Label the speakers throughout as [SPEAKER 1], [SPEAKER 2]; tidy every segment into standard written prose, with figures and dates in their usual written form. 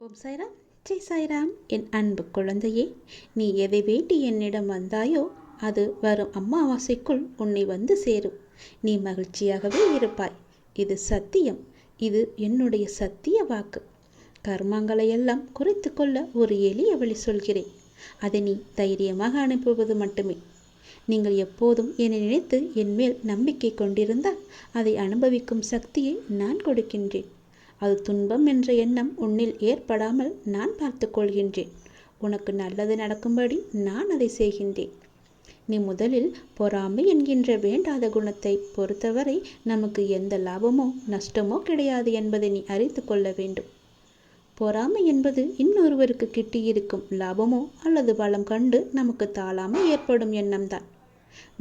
[SPEAKER 1] ஓம் சாய்ராம், ஜெய் சாய்ராம். என் அன்பு குழந்தையே, நீ எதை வேண்டி என்னிடம் வந்தாயோ அது வரும் அமாவாசைக்குள் உன்னை வந்து சேரும். நீ மகிழ்ச்சியாகவே இருப்பாய். இது சத்தியம். இது என்னுடைய சத்திய வாக்கு. கர்மங்களையெல்லாம் குறைத்து கொள்ள ஒரு எளிய வழி சொல்கிறேன். அதை நீ தைரியமாக அனுப்புவது மட்டுமே. நீங்கள் எப்போதும் என்னை நினைத்து என் மேல் நம்பிக்கை கொண்டிருந்தால் அதை அனுபவிக்கும் சக்தியை நான் கொடுக்கின்றேன். அது துன்பம் என்ற எண்ணம் உன்னில் ஏற்படாமல் நான் பார்த்து கொள்கின்றேன். உனக்கு நல்லது நடக்கும்படி நான் அதை செய்கின்றேன். நீ முதலில் பொறாமை என்கின்ற வேண்டாத குணத்தை பொறுத்தவரை நமக்கு எந்த லாபமோ நஷ்டமோ கிடையாது என்பதை நீ அறிந்து கொள்ள வேண்டும். பொறாமை என்பது இன்னொருவருக்கு கிட்டியிருக்கும் லாபமோ அல்லது பலம் கண்டு நமக்கு தாழாமல் ஏற்படும் எண்ணம்தான்.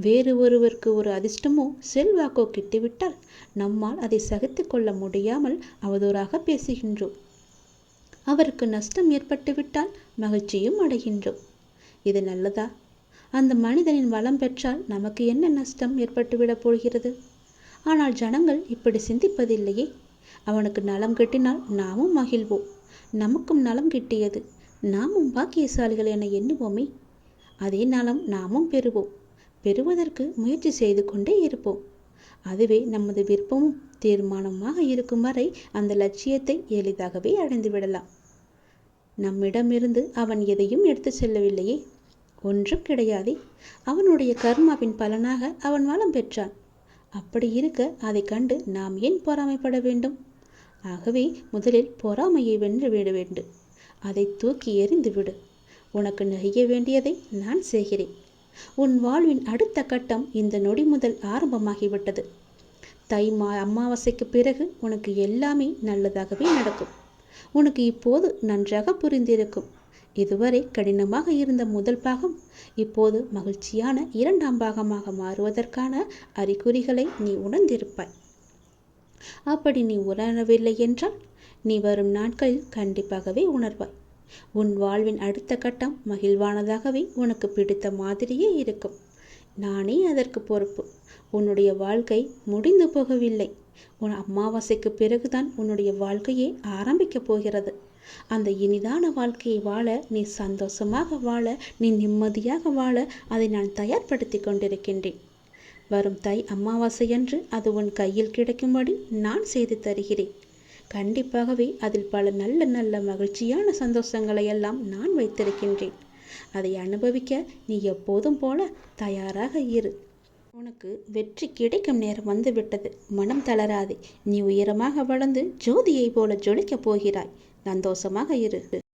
[SPEAKER 1] வேறு ஒருவருக்கு ஒரு அதிர்ஷ்டமோ செல்வாக்கோ கிட்டிவிட்டால் நம்மால் அதை சகித்து கொள்ள முடியாமல் அவதூறாக பேசுகின்றோம். அவருக்கு நஷ்டம் ஏற்பட்டுவிட்டால் மகிழ்ச்சியும் அடைகின்றோம். இது நல்லதா? அந்த மனிதனின் வளம் பெற்றால் நமக்கு என்ன நஷ்டம் ஏற்பட்டுவிடப் போகிறது? ஆனால் ஜனங்கள் இப்படி சிந்திப்பதில்லையே. அவனுக்கு நலம் கிட்டினால் நாமும் மகிழ்வோம். நமக்கும் நலம் கிட்டியது, நாமும் பாக்கியசாலிகள் என எண்ணுவோமே. அதே நலம் நாமும் பெறுவோம். பெறுவதற்கு முயற்சி செய்து கொண்டே இருப்போம். அதுவே நமது விருப்பமும் தீர்மானமாக இருக்கும் வரை அந்த லட்சியத்தை எளிதாகவே அடைந்து விடலாம். நம்மிடமிருந்து அவன் எதையும் எடுத்து செல்லவில்லையே, ஒன்றும் கிடையாதே. அவனுடைய கர்மாவின் பலனாக அவன் வளம் பெற்றான். அப்படி இருக்க அதை கண்டு நாம் ஏன் பொறாமைப்பட வேண்டும்? ஆகவே முதலில் பொறாமையை வென்று விட வேண்டும். அதை தூக்கி எறிந்து விடு. உனக்கு நெய்ய வேண்டியதை நான் செய்கிறேன். உன் வாழ்வின் அடுத்த கட்டம் இந்த நொடி முதல் ஆரம்பமாகிவிட்டது. அமாவாசைக்கு பிறகு உனக்கு எல்லாமே நல்லதாகவே நடக்கும். உனக்கு இப்போது நன்றாக புரிந்திருக்கும். இதுவரை கடினமாக இருந்த முதல் பாகம் இப்போது மகிழ்ச்சியான இரண்டாம் பாகமாக மாறுவதற்கான அறிகுறிகளை நீ உணர்ந்திருப்பாய். அப்படி நீ உணரவில்லை என்றால் நீ வரும் நாட்களில் கண்டிப்பாகவே உணர்வாய். உன் வாழ்வின் அடுத்த கட்டம் மகிழ்வானதாகவே உனக்கு பிடித்த மாதிரியே இருக்கும். நானே அதற்கு பொறுப்பு. உன்னுடைய வாழ்க்கை முடிந்து போகவில்லை. உன் அமாவாசைக்கு பிறகுதான் உன்னுடைய வாழ்க்கையே ஆரம்பிக்கப் போகிறது. அந்த இனிதான வாழ்க்கையை வாழ, நீ சந்தோஷமாக வாழ, நீ நிம்மதியாக வாழ அதை நான் தயார்படுத்தி கொண்டிருக்கின்றேன். வரும் அமாவாசையன்று அது உன் கையில் கிடைக்கும்படி நான் செய்து தருகிறேன். கண்டிப்பாகவே அதில் பல நல்ல நல்ல மகிழ்ச்சியான சந்தோஷங்களை எல்லாம் நான் வைத்திருக்கின்றேன். அதை அனுபவிக்க நீ எப்போதும் போல தயாராக இரு. உனக்கு வெற்றி கிடைக்கும் நேரம் வந்துவிட்டது. மனம் தளராதே. நீ உயரமாக வளர்ந்து ஜோதியை போல ஜொலிக்கப் போகிறாய். சந்தோஷமாக இரு.